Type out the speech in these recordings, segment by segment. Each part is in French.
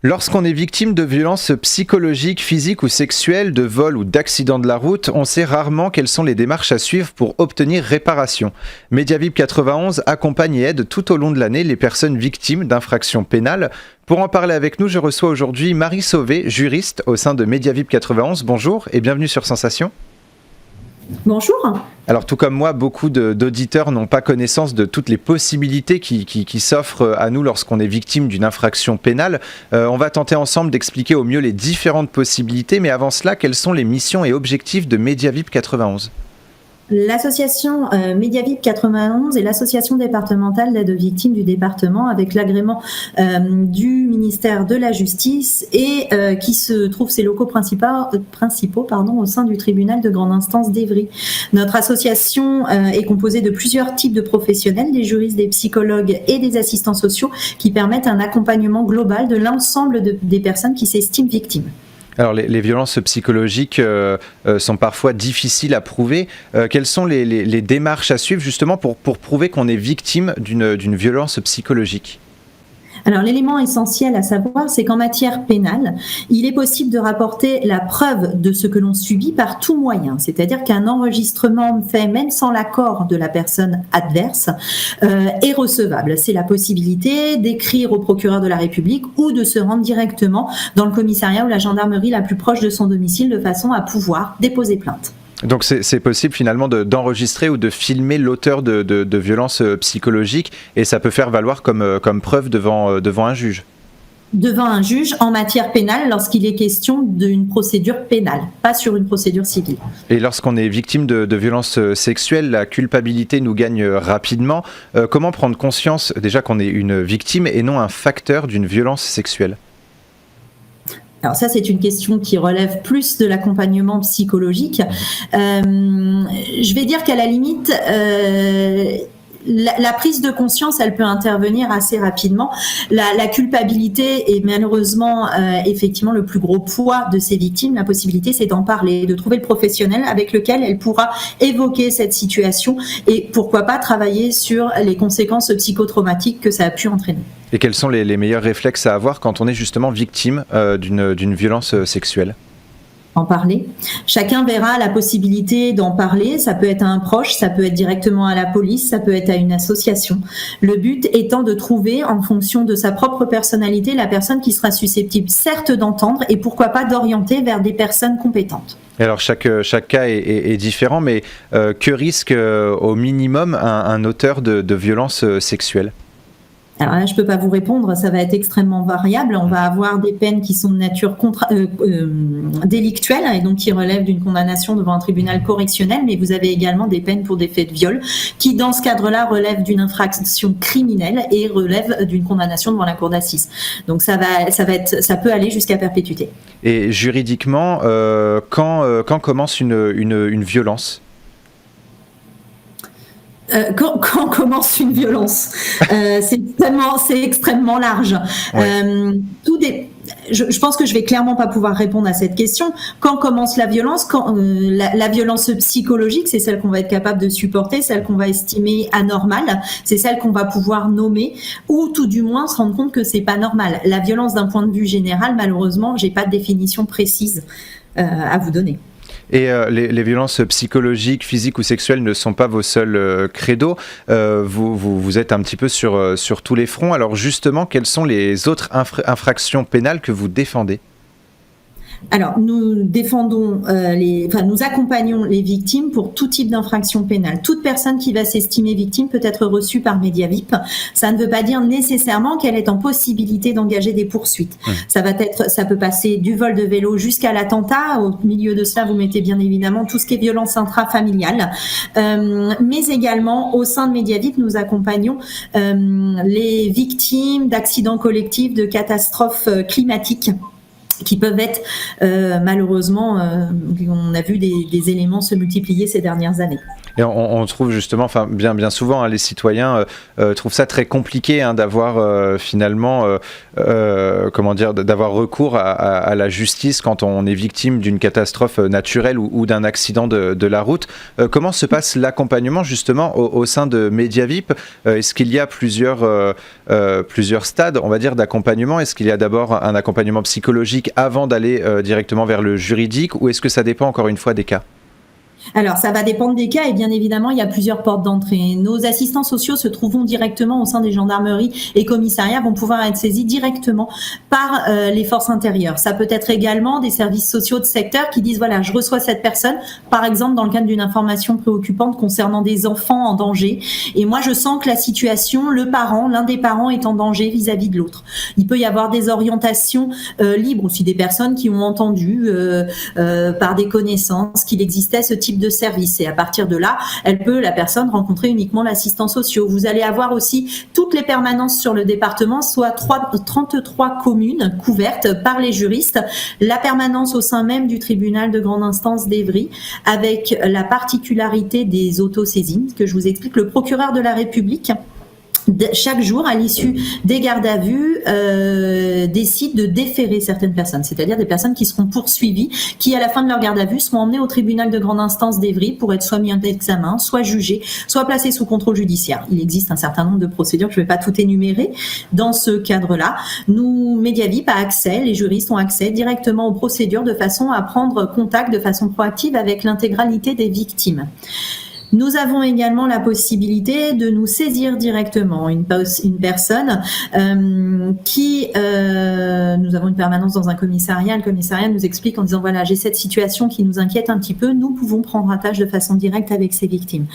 Lorsqu'on est victime de violences psychologiques, physiques ou sexuelles, de vols ou d'accidents de la route, on sait rarement quelles sont les démarches à suivre pour obtenir réparation. Mediavip 91 accompagne et aide tout au long de l'année les personnes victimes d'infractions pénales. Pour en parler avec nous, je reçois aujourd'hui Marie Sauvé, juriste au sein de Mediavip 91. Bonjour et bienvenue sur Sensation. Bonjour. Alors tout comme moi, beaucoup d'auditeurs n'ont pas connaissance de toutes les possibilités qui s'offrent à nous lorsqu'on est victime d'une infraction pénale. On va tenter ensemble d'expliquer au mieux les différentes possibilités, mais avant cela, quelles sont les missions et objectifs de Mediavip 91 ? L'association Mediavip 91 est l'association départementale d'aide aux victimes du département avec l'agrément du ministère de la Justice et qui se trouve ses locaux principaux au sein du tribunal de grande instance d'Évry. Notre association est composée de plusieurs types de professionnels, des juristes, des psychologues et des assistants sociaux qui permettent un accompagnement global de l'ensemble des personnes qui s'estiment victimes. Alors les violences psychologiques sont parfois difficiles à prouver. Quelles sont les démarches à suivre justement pour prouver qu'on est victime d'une violence psychologique ? Alors l'élément essentiel à savoir, c'est qu'en matière pénale, il est possible de rapporter la preuve de ce que l'on subit par tout moyen. C'est-à-dire qu'un enregistrement fait même sans l'accord de la personne adverse est recevable. C'est la possibilité d'écrire au procureur de la République ou de se rendre directement dans le commissariat ou la gendarmerie la plus proche de son domicile de façon à pouvoir déposer plainte. Donc c'est possible finalement d'enregistrer ou de filmer l'auteur de violences psychologiques et ça peut faire valoir comme preuve devant un juge. Devant un juge en matière pénale lorsqu'il est question d'une procédure pénale, pas sur une procédure civile. Et lorsqu'on est victime de violences sexuelles, la culpabilité nous gagne rapidement. Comment prendre conscience déjà qu'on est une victime et non un facteur d'une violence sexuelle ? Alors ça, c'est une question qui relève plus de l'accompagnement psychologique. Je vais dire qu'à la limite, la prise de conscience, elle peut intervenir assez rapidement. La culpabilité est malheureusement effectivement le plus gros poids de ces victimes. La possibilité, c'est d'en parler, de trouver le professionnel avec lequel elle pourra évoquer cette situation et pourquoi pas travailler sur les conséquences psychotraumatiques que ça a pu entraîner. Et quels sont les meilleurs réflexes à avoir quand on est justement victime d'une violence sexuelle ? En parler. Chacun verra la possibilité d'en parler. Ça peut être à un proche, ça peut être directement à la police, ça peut être à une association. Le but étant de trouver, en fonction de sa propre personnalité, la personne qui sera susceptible, certes, d'entendre et pourquoi pas d'orienter vers des personnes compétentes. Alors chaque cas est différent, mais que risque au minimum un auteur de violences sexuelles ? Alors là, je ne peux pas vous répondre, ça va être extrêmement variable. On va avoir des peines qui sont de nature délictuelle et donc qui relèvent d'une condamnation devant un tribunal correctionnel, mais vous avez également des peines pour des faits de viol qui, dans ce cadre-là, relèvent d'une infraction criminelle et relèvent d'une condamnation devant la cour d'assises. Donc ça peut aller jusqu'à perpétuité. Et juridiquement, quand commence une violence ? Quand commence une violence, c'est extrêmement large. Ouais. Je pense que je vais clairement pas pouvoir répondre à cette question. Quand commence la violence ? Quand la violence psychologique, c'est celle qu'on va être capable de supporter, celle qu'on va estimer anormale, c'est celle qu'on va pouvoir nommer, ou tout du moins se rendre compte que c'est pas normal. La violence d'un point de vue général, malheureusement, j'ai pas de définition précise à vous donner. Et les violences psychologiques, physiques ou sexuelles ne sont pas vos seuls credos. Vous êtes un petit peu sur tous les fronts. Alors justement, quelles sont les autres infractions pénales que vous défendez ? Alors, nous défendons, nous accompagnons les victimes pour tout type d'infraction pénale. Toute personne qui va s'estimer victime peut être reçue par Mediavip. Ça ne veut pas dire nécessairement qu'elle est en possibilité d'engager des poursuites. Ça peut passer du vol de vélo jusqu'à l'attentat. Au milieu de cela, vous mettez bien évidemment tout ce qui est violence intrafamiliale. Mais également, au sein de Mediavip, nous accompagnons les victimes d'accidents collectifs, de catastrophes climatiques, qui peuvent être malheureusement, on a vu des éléments se multiplier ces dernières années. Et on trouve justement, enfin bien souvent, hein, les citoyens trouvent ça très compliqué hein, d'avoir finalement, comment dire, d'avoir recours à la justice quand on est victime d'une catastrophe naturelle ou d'un accident de la route. Comment se passe l'accompagnement justement au sein de Mediavip? Est-ce qu'il y a plusieurs stades, on va dire, d'accompagnement? Est-ce qu'il y a d'abord un accompagnement psychologique avant d'aller directement vers le juridique, ou est-ce que ça dépend encore une fois des cas? Alors, ça va dépendre des cas et bien évidemment, il y a plusieurs portes d'entrée. Nos assistants sociaux se trouvent directement au sein des gendarmeries et commissariats, vont pouvoir être saisis directement par les forces intérieures. Ça peut être également des services sociaux de secteur qui disent voilà, je reçois cette personne, par exemple dans le cadre d'une information préoccupante concernant des enfants en danger, et moi je sens que la situation, l'un des parents est en danger vis-à-vis de l'autre. Il peut y avoir des orientations libres aussi, des personnes qui ont entendu par des connaissances qu'il existait ce type de service, et à partir de là, la personne rencontrer uniquement l'assistant social. Vous allez avoir aussi toutes les permanences sur le département, soit 33 communes couvertes par les juristes, la permanence au sein même du tribunal de grande instance d'Évry, avec la particularité des autosaisines que je vous explique. Le procureur de la République chaque jour, à l'issue des gardes à vue, décide de déférer certaines personnes, c'est-à-dire des personnes qui seront poursuivies, qui à la fin de leur garde à vue seront emmenées au tribunal de grande instance d'Évry pour être soit mis en examen, soit jugées, soit placées sous contrôle judiciaire. Il existe un certain nombre de procédures, je ne vais pas tout énumérer. Dans ce cadre-là, Mediavip a accès, les juristes ont accès directement aux procédures de façon à prendre contact de façon proactive avec l'intégralité des victimes. Nous avons également la possibilité de nous saisir directement une personne qui nous avons une permanence dans un commissariat. Le commissariat nous explique en disant voilà, j'ai cette situation qui nous inquiète un petit peu. Nous pouvons prendre attache de façon directe avec ces victimes.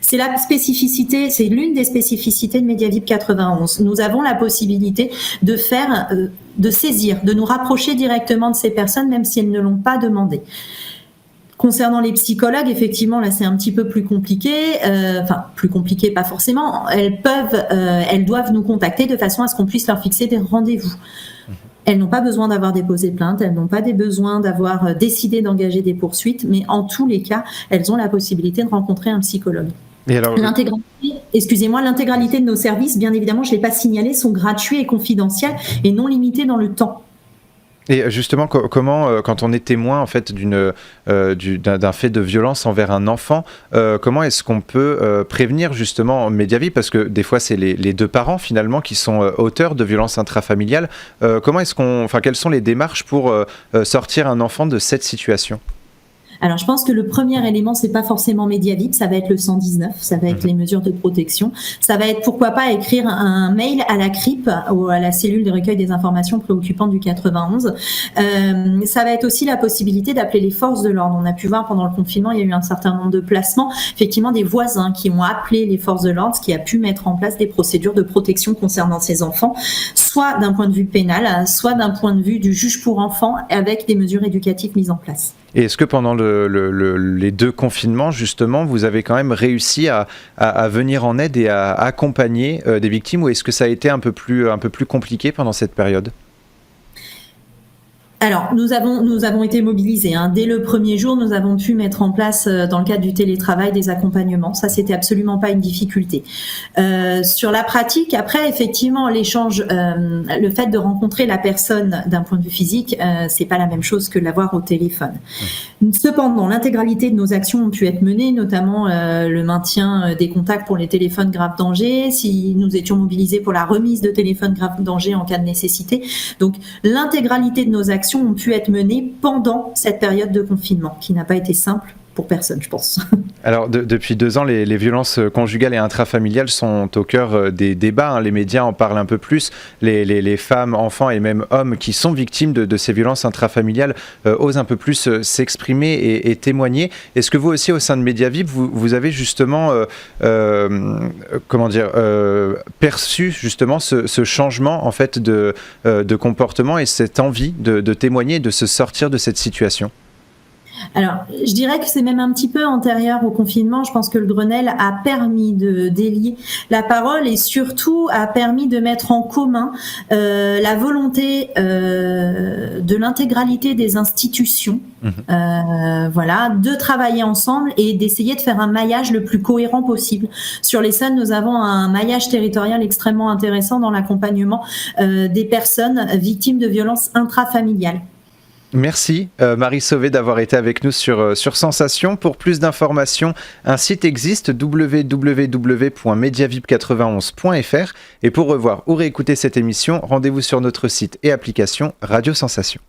C'est la spécificité, c'est l'une des spécificités de Mediavip 91. Nous avons la possibilité de faire, de saisir, de nous rapprocher directement de ces personnes, même si elles ne l'ont pas demandé. Concernant les psychologues, effectivement, là c'est un petit peu plus compliqué. Plus compliqué, pas forcément. Elles doivent nous contacter de façon à ce qu'on puisse leur fixer des rendez-vous. Elles n'ont pas besoin d'avoir déposé plainte, elles n'ont pas besoin d'avoir décidé d'engager des poursuites, mais en tous les cas, elles ont la possibilité de rencontrer un psychologue. Et alors, l'intégralité de nos services, bien évidemment, je ne l'ai pas signalé, sont gratuits et confidentiels et non limités dans le temps. Et justement, comment, quand on est témoin en fait d'un fait de violence envers un enfant, comment est-ce qu'on peut prévenir justement Mediavip, parce que des fois c'est les deux parents finalement qui sont auteurs de violences intrafamiliales. Quelles sont les démarches pour sortir un enfant de cette situation ? Alors, je pense que le premier élément, c'est pas forcément Mediavip, ça va être le 119, ça va être les mesures de protection, ça va être pourquoi pas écrire un mail à la CRIP ou à la cellule de recueil des informations préoccupantes du 91. Ça va être aussi la possibilité d'appeler les forces de l'ordre. On a pu voir pendant le confinement, il y a eu un certain nombre de placements, effectivement des voisins qui ont appelé les forces de l'ordre, ce qui a pu mettre en place des procédures de protection concernant ces enfants, soit d'un point de vue pénal, soit d'un point de vue du juge pour enfants, avec des mesures éducatives mises en place. Et est-ce que pendant les deux confinements, justement, vous avez quand même réussi à venir en aide et à accompagner des victimes, ou est-ce que ça a été un peu plus compliqué pendant cette période ? Alors, nous avons été mobilisés. Dès le premier jour, nous avons pu mettre en place, dans le cadre du télétravail, des accompagnements. Ça, c'était absolument pas une difficulté. Sur la pratique, après, effectivement, l'échange, le fait de rencontrer la personne d'un point de vue physique, c'est pas la même chose que l'avoir au téléphone. Cependant, l'intégralité de nos actions ont pu être menées, notamment le maintien des contacts pour les téléphones grave danger, si nous étions mobilisés pour la remise de téléphones grave danger en cas de nécessité. Donc, l'intégralité de nos actions ont pu être menées pendant cette période de confinement, qui n'a pas été simple pour personne, je pense. Alors, depuis 2 ans, les violences conjugales et intrafamiliales sont au cœur des débats. Les médias en parlent un peu plus. Les femmes, enfants et même hommes qui sont victimes de ces violences intrafamiliales osent un peu plus s'exprimer et témoigner. Est-ce que vous aussi, au sein de Mediavip, vous avez justement perçu justement ce changement en fait de comportement et cette envie de témoigner et de se sortir de cette situation ? Alors, je dirais que c'est même un petit peu antérieur au confinement. Je pense que le Grenelle a permis de délier la parole et surtout a permis de mettre en commun la volonté de l'intégralité des institutions, de travailler ensemble et d'essayer de faire un maillage le plus cohérent possible. Sur l'Essonne, nous avons un maillage territorial extrêmement intéressant dans l'accompagnement des personnes victimes de violences intrafamiliales. Merci Marie Sauvé d'avoir été avec nous sur Sensation. Pour plus d'informations, un site existe, www.mediavip91.fr, et pour revoir ou réécouter cette émission, rendez-vous sur notre site et application Radio Sensation.